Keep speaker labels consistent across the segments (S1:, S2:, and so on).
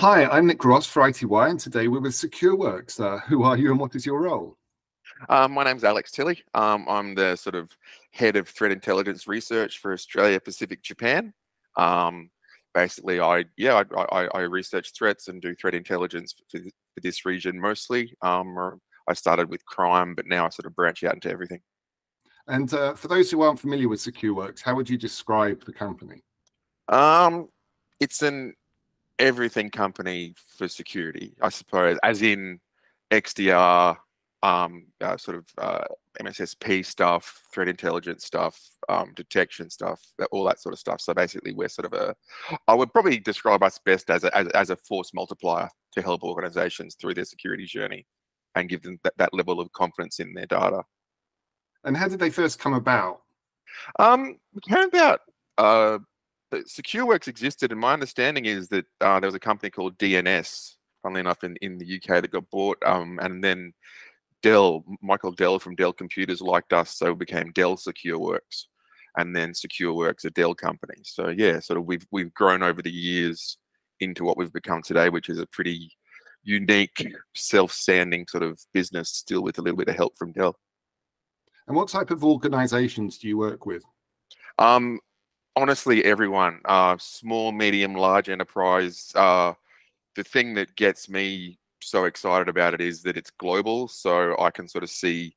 S1: Hi, I'm Nick Ross for iTWire, and today we're with Secureworks. Who are you and what is your role?
S2: My name's Alex Tilley. I'm the sort of head of threat intelligence research for Australia, Pacific, Japan. Um, Basically, I research threats and do threat intelligence for this region mostly. I started with crime, but now I sort of branch out into everything.
S1: And for those who aren't familiar with Secureworks, how would you describe the company?
S2: Um, it's an everything company for security, I suppose, as in XDR, MSSP stuff, threat intelligence stuff, detection stuff, all that sort of stuff. So basically, we're sort of I would probably describe us best as a force multiplier to help organizations through their security journey and give them that level of confidence in their data.
S1: And how did they first come about?
S2: It turned out that Secureworks existed, and my understanding is that there was a company called DNS, funnily enough, in the UK that got bought, and then Michael Dell from Dell Computers liked us, so it became Dell Secureworks, and then Secureworks, a Dell company. So yeah, sort of we've grown over the years into what we've become today, which is a pretty unique, self-standing sort of business, still with a little bit of help from Dell.
S1: And what type of organizations do you work with?
S2: Honestly, everyone, small, medium, large enterprise. The thing that gets me so excited about it is that it's global. So I can sort of see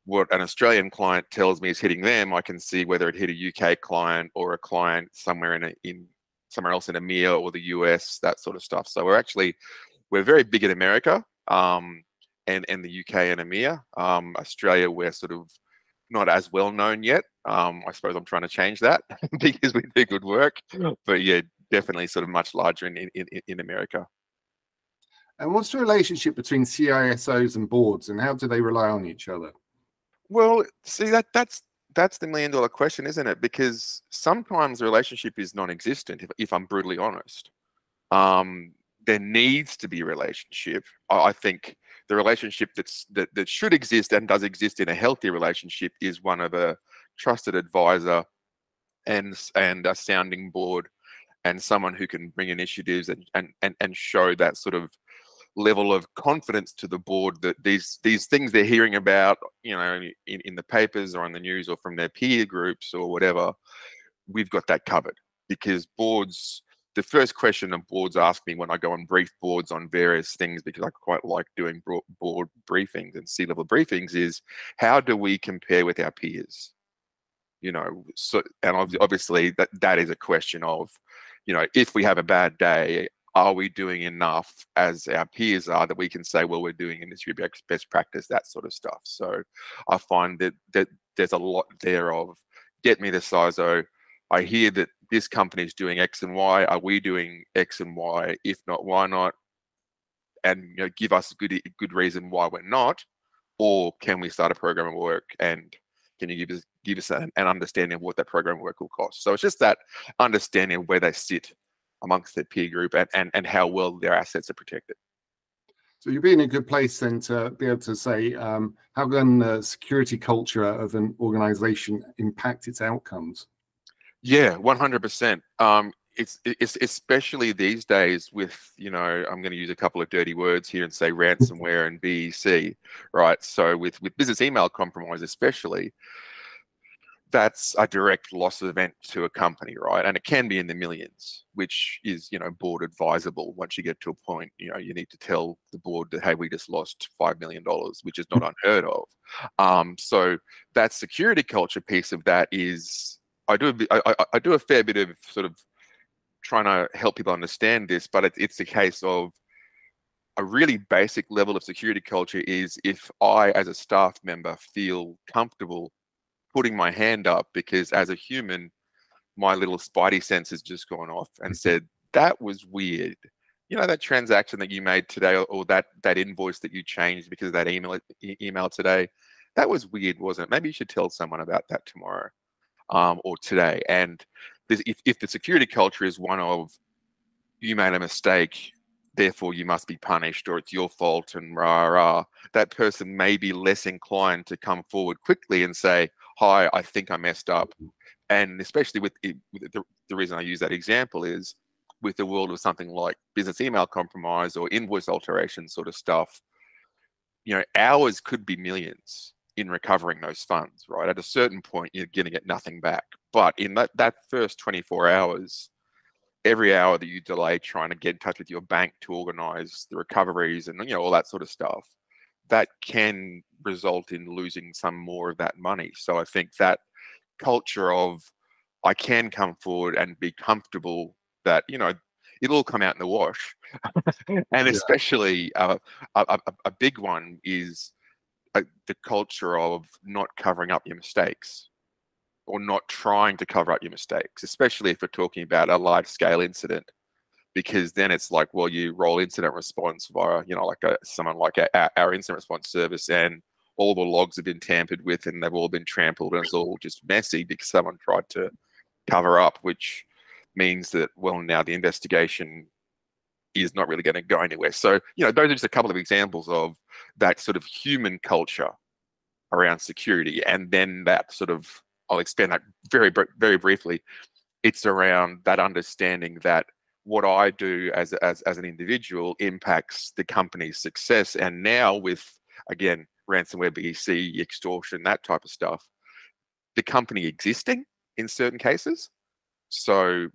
S2: what an Australian client tells me is hitting them. I can see whether it hit a UK client or a client somewhere in somewhere else in EMEA or the US, that sort of stuff. So we're very big in America, and the UK and EMEA. Australia, we're sort of not as well known yet. I suppose I'm trying to change that because we do good work. But yeah, definitely sort of much larger in America.
S1: And what's the relationship between CISOs and boards, and how do they rely on each other?
S2: Well, see, that's the million-dollar question, isn't it? Because sometimes the relationship is non-existent, if I'm brutally honest. There needs to be a relationship. I think the relationship that should exist and does exist in a healthy relationship is one of a trusted advisor and a sounding board and someone who can bring initiatives and show that sort of level of confidence to the board that these things they're hearing about, in the papers or on the news or from their peer groups or whatever, we've got that covered. Because the first question that boards ask me when I go and brief boards on various things, because I quite like doing board briefings and C-level briefings, is how do we compare with our peers? So, and obviously that is a question of, if we have a bad day, are we doing enough as our peers are that we can say, well, we're doing industry best practice, that sort of stuff. So I find that there's a lot there of, get me the CISO. I hear that this company is doing X and Y. Are we doing X and Y? If not, why not? And give us a good reason why we're not. Or can we start a program of work, and can you give us an understanding of what that program of work will cost? So it's just that understanding of where they sit amongst their peer group and how well their assets are protected.
S1: So you'd be in a good place then to be able to say, how can the security culture of an organization impact its outcomes?
S2: Yeah, 100%. It's especially these days with, I'm going to use a couple of dirty words here and say ransomware and BEC, right? So with business email compromise especially, that's a direct loss event to a company, right? And it can be in the millions, which is, board advisable. Once you get to a point, you need to tell the board that, hey, we just lost $5 million, which is not unheard of. So that security culture piece of that is, I do a fair bit of sort of trying to help people understand this, but it's a case of a really basic level of security culture is, if I, as a staff member, feel comfortable putting my hand up because as a human, my little spidey sense has just gone off and said, that was weird. That transaction that you made today, or that invoice that you changed because of that email today, that was weird, wasn't it? Maybe you should tell someone about that tomorrow, or today. And if the security culture is one of, you made a mistake, therefore you must be punished, or it's your fault, and that person may be less inclined to come forward quickly and say, hi, I think I messed up. And especially with the reason I use that example is, with the world of something like business email compromise or invoice alteration sort of stuff, you know, hours could be millions in recovering those funds, right? At a certain point, you're going to get nothing back. But in that first 24 hours, every hour that you delay trying to get in touch with your bank to organize the recoveries and, you know, all that sort of stuff, that can result in losing some more of that money. So I think that culture of, I can come forward and be comfortable that, you know, it'll all come out in the wash. And especially a big one is the culture of not covering up your mistakes, or not trying to cover up your mistakes, especially if we're talking about a large scale incident, because then it's like, well, you roll incident response via, you know, like someone like our incident response service, and all the logs have been tampered with and they've all been trampled, and it's all just messy because someone tried to cover up, which means that, well, now the investigation is not really going to go anywhere. So, you know, those are just a couple of examples of that sort of human culture around security. And then that sort of, I'll expand that very briefly. It's around that understanding that what I do as an individual impacts the company's success. And now with, again, ransomware, BEC, extortion, that type of stuff, the company existing in certain cases. So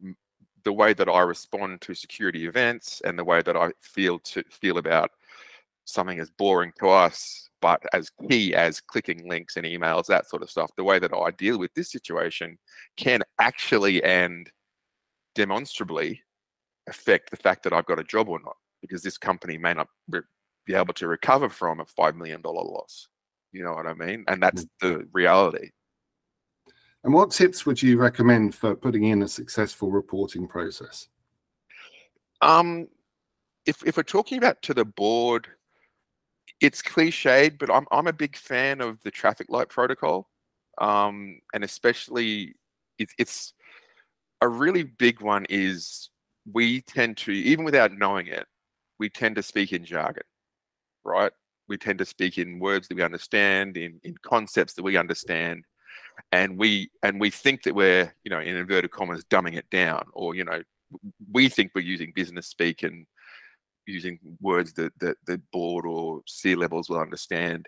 S2: the way that I respond to security events and the way that I feel about something as boring to us, but as key as clicking links and emails, that sort of stuff, the way that I deal with this situation can actually and demonstrably affect the fact that I've got a job or not, because this company may not be able to recover from a $5 million loss. You know what I mean? And that's the reality.
S1: And what tips would you recommend for putting in a successful reporting process?
S2: If we're talking about to the board, it's cliched, but I'm a big fan of the traffic light protocol, and especially it's a really big one. Is we tend to, even without knowing it, we tend to speak in jargon, right? We tend to speak in words that we understand, in concepts that we understand. And we think that we're, you know, in inverted commas, dumbing it down, or, you know, we think we're using business speak and using words that the board or C-levels will understand.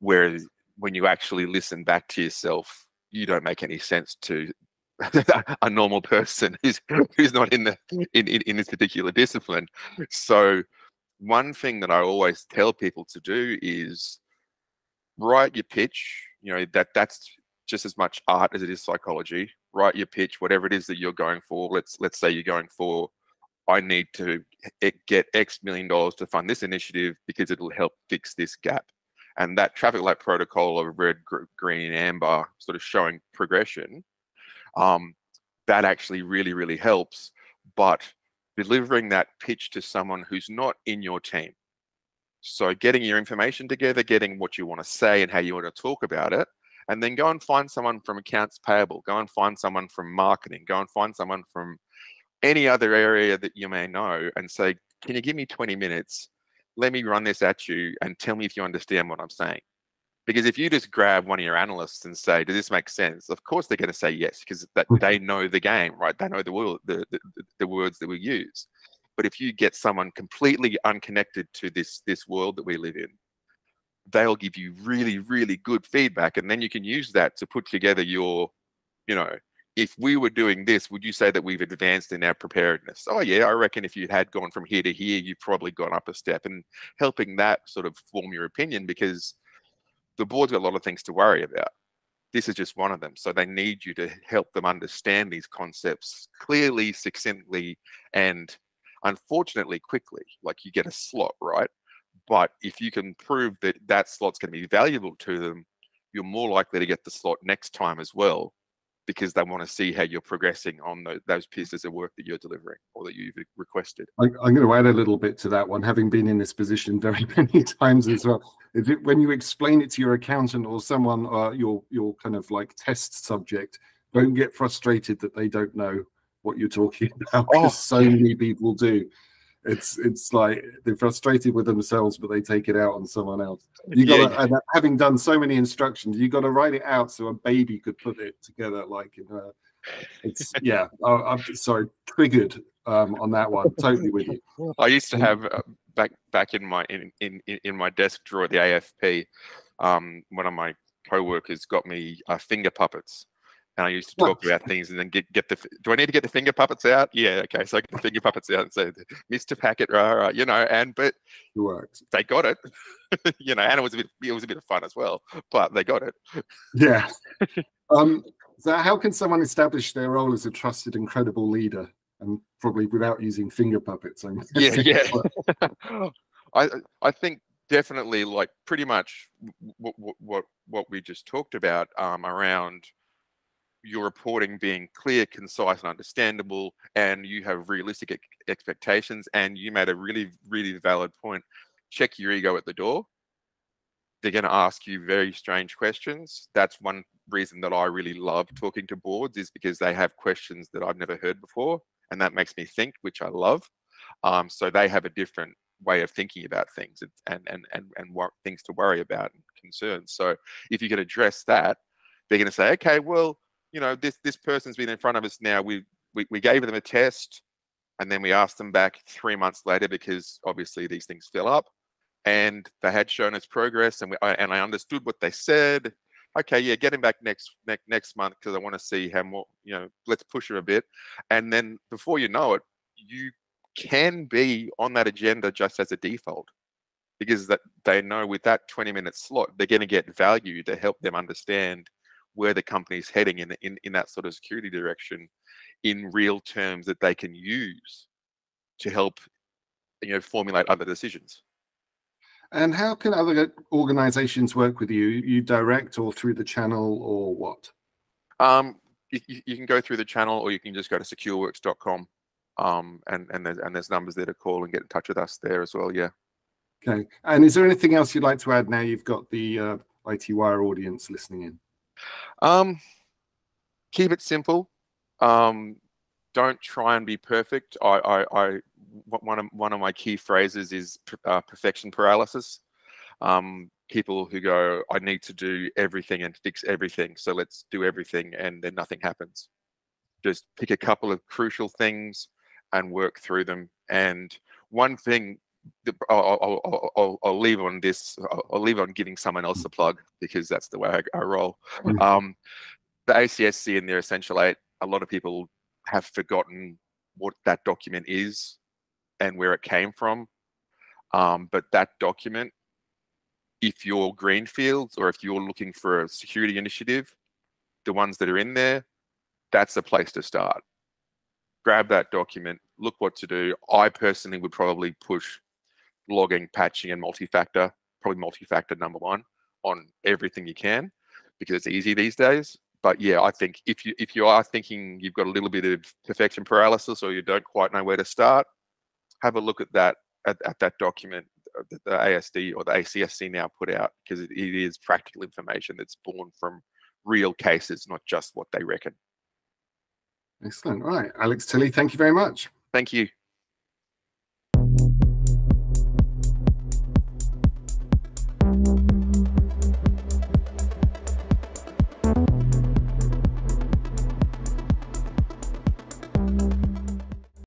S2: Whereas when you actually listen back to yourself, you don't make any sense to a normal person who's not in this particular discipline. So one thing that I always tell people to do is write your pitch. You know, that's just as much art as it is psychology. Write your pitch, whatever it is that you're going for. Let's say you're going for, I need to get X million dollars to fund this initiative because it'll help fix this gap. And that traffic light protocol of red, green, amber, sort of showing progression, that actually really helps. But delivering that pitch to someone who's not in your team. So getting your information together, getting what you want to say and how you want to talk about it, and then go and find someone from accounts payable, go and find someone from marketing, go and find someone from any other area that you may know, and say, can you give me 20 minutes? Let me run this at you and tell me if you understand what I'm saying. Because if you just grab one of your analysts and say, does this make sense? Of course they're going to say yes, because they know the game, right? They know the words that we use. But if you get someone completely unconnected to this world that we live in, they'll give you really good feedback. And then you can use that to put together your, you know, if we were doing this, would you say that we've advanced in our preparedness? Oh yeah, I reckon if you had gone from here to here, you've probably gone up a step, and helping that sort of form your opinion, because the board's got a lot of things to worry about. This is just one of them. So they need you to help them understand these concepts clearly, succinctly, and unfortunately quickly. Like, you get a slot, right? But if you can prove that that slot's going to be valuable to them, you're more likely to get the slot next time as well, because they want to see how you're progressing on those pieces of work that you're delivering or that you've requested.
S1: I'm going to add a little bit to that one, having been in this position very many times as well. Is it when you explain it to your accountant or someone, your kind of like test subject, don't get frustrated that they don't know what you're talking about, because so many people do. It's like they're frustrated with themselves, but they take it out on someone else. You got to, and having done so many instructions, you got to write it out so a baby could put it together. Like, it's I'm sorry, triggered. on that one. Totally with you.
S2: I used to have back in my desk drawer at the AFP, one of my co-workers got me finger puppets, and I used to talk about things and then get the. Do I need to get the finger puppets out? Yeah, okay. So I get the finger puppets out and say, "Mr. Packet, rah, you know," but
S1: it worked.
S2: They got it, you know, and it was a bit of fun as well, but they got it.
S1: Yeah. So how can someone establish their role as a trusted and credible leader, and probably without using finger puppets?
S2: Yeah. I think definitely, like, pretty much what we just talked about, around your reporting being clear, concise, and understandable, and you have realistic expectations. And you made a really, really valid point. Check your ego at the door. They're going to ask you very strange questions. That's one reason that I really love talking to boards, is because they have questions that I've never heard before, and that makes me think, which I love. So they have a different way of thinking about things, and what things to worry about and concerns. So if you can address that, they're going to say, okay, well, you know, this person's been in front of us now. We gave them a test, and then we asked them back 3 months later, because obviously these things fill up, and they had shown us progress, and I understood what they said. Okay, yeah, get him back next month, because I want to see how more, you know, let's push him a bit. And then before you know it, you can be on that agenda just as a default, because that they know with that 20-minute slot, they're going to get value to help them understand where the company's heading in that sort of security direction, in real terms that they can use to help, you know, formulate other decisions.
S1: And how can other organizations work with you? You direct, or through the channel, or what?
S2: You can go through the channel, or you can just go to secureworks.com, and there's numbers there to call and get in touch with us there as well. Yeah.
S1: Okay. And is there anything else you'd like to add now you've got the iTWire audience listening in?
S2: Keep it simple. Don't try and be perfect. One of my key phrases is perfection paralysis. People who go, I need to do everything and fix everything, so let's do everything, and then nothing happens. Just pick a couple of crucial things and work through them. And one thing I'll leave on this. I'll leave on giving someone else a plug, because that's the way I roll. The ACSC and their Essential 8, a lot of people have forgotten what that document is and where it came from. But that document, if you're greenfields or if you're looking for a security initiative, the ones that are in there, that's a place to start. Grab that document, look what to do. I personally would probably push logging, patching, and multi-factor, probably multi-factor number one on everything you can, because it's easy these days. But yeah, I think if you are thinking you've got a little bit of perfection paralysis, or you don't quite know where to start, have a look at that document that the ASD or the ACSC now put out, because it is practical information that's born from real cases, not just what they reckon.
S1: Excellent. All right, Alex Tilley, thank you very much.
S2: Thank you.